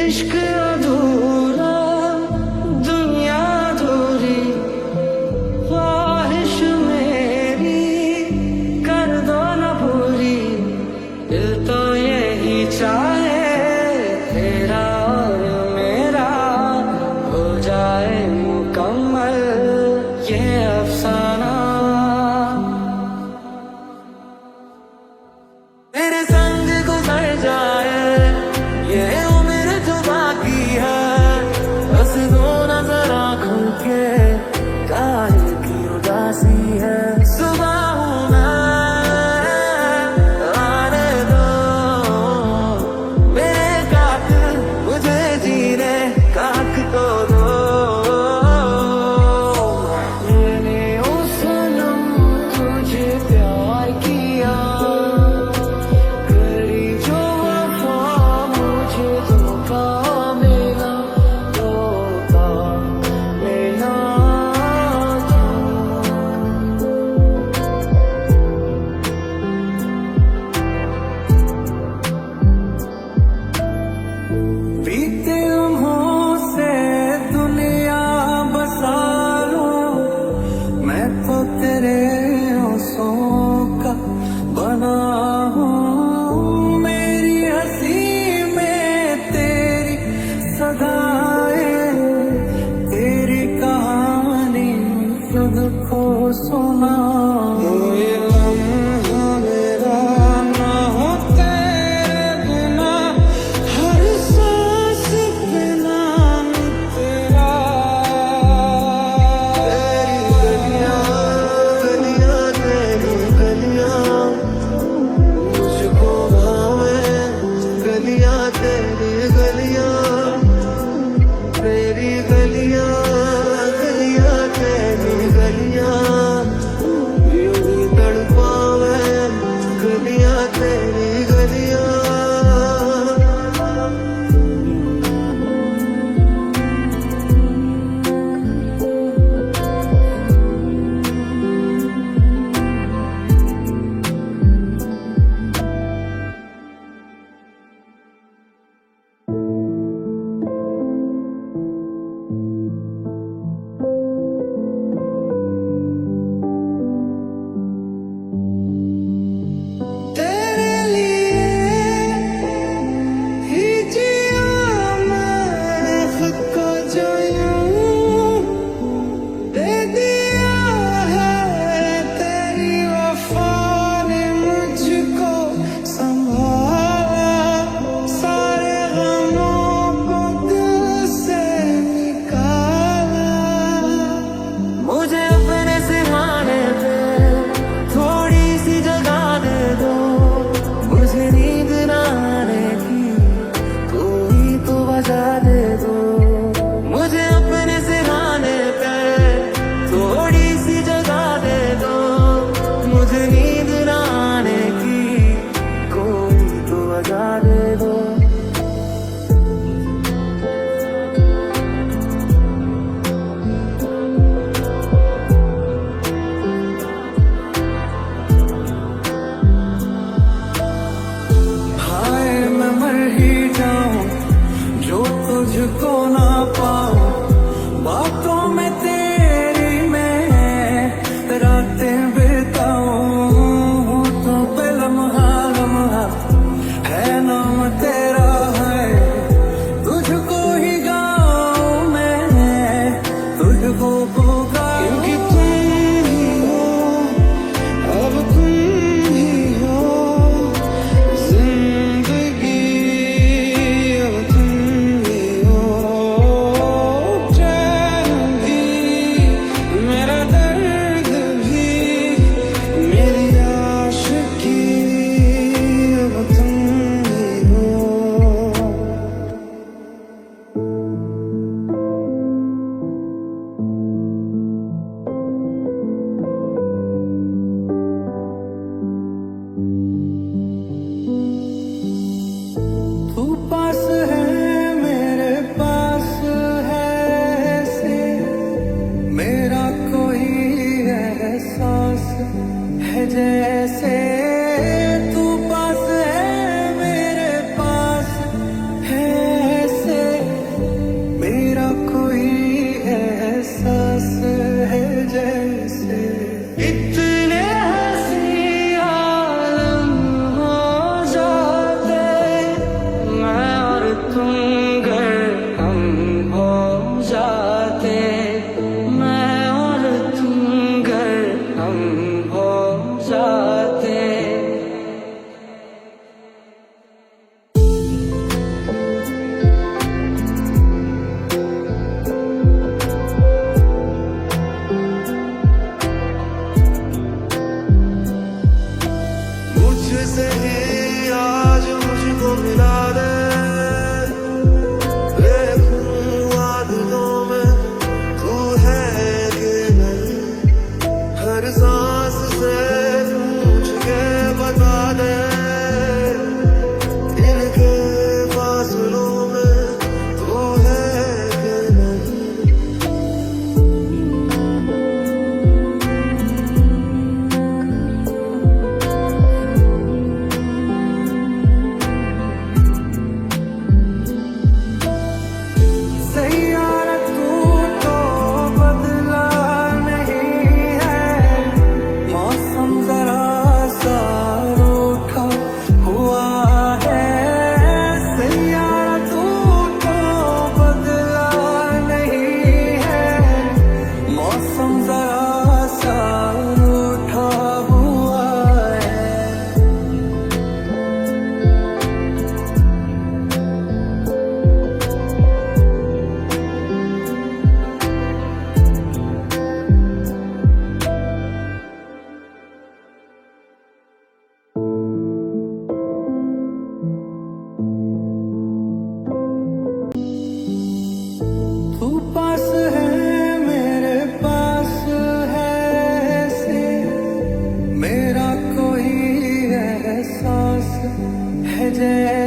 इश्क अधूरा दुनिया अधूरी ख्वाहिश मेरी कर दो न पूरी दिल तो यही चाहे तेरा और मेरा हो जाए मुकम्मल ये अफसाना तेरे संग गुजर जाए ये उम्र जो बाकी है बस दो नजर आँखों के काहे की उदासी है सुबह हूँ मैं आने दो मेरे कातिल मुझे जीने का हक तो दो मैंने ओ सनम तुझे प्यार किया करी जो वफा मुझे धोखा मिला बीते लम्हों से दुनिया बसा लूं मैं तो तेरे होंठों का बना हूँ मेरी हंसी में तेरी सदाएं तेरी कहानी खुद को सुना ये लम्हा मेरा ना हो तेरे बिना हर सांस पे नाम तेरा तेरी गलियां तेरी गलियां मुझको भावे गलियां तेरी गलियां तेरी गलियां गलियां तेरी गलियां यूं ही तड़पावे गलियां तेरी गलियां तेरे लिए ही जिया मैं खुद को जो यूं दे दिया है तेरी वफा ने मुझको संभाला सारे गमों को दिल से निकाला मुझे अपने सिरहाने पे थोड़ी सी जगह दे दो मुझे नींद न आने की कोई तो वजह दे दो मुझे अपने सिरहाने पे थोड़ी सी जगह दे दो मुझे नींद न आने की कोई तो वजह दे दो हाय मैं मर ही जाऊं जो तुझको ना पाऊं बातों में तेरी मैं रातें बिताऊं तो पे लम्हा लम्हा है नाम तेरा है तुझको ही गाऊं मैं तुझको पुकारूं क्योंकि तुम ही हो अब तुम ही हो जिंदगी अब तुम ही हो चैन भी मेरा दर्द भी मेरी आशिकी अब तुम ही हो तू पास है मेरे पास है ऐसे मेरा कोई एहसास है जैसे तू पास है मेरे पास है ऐसे रातें। मुझसे ही आज मुझको मिला दे, देखूं आदतों में तू है कि नहीं, हर सांस से पूछ के बता दे, इनके फासलों में तू है कि नहीं। सैयारा तू तो बदला नहीं है, मौसम जरा सा रूठा हुआ है। सैयारा तू तो बदला नहीं है, मौसम जरा सा रूठा हुआ है। तू पास है मेरे पास है ऐसे, मेरा कोई एहसास है जैसे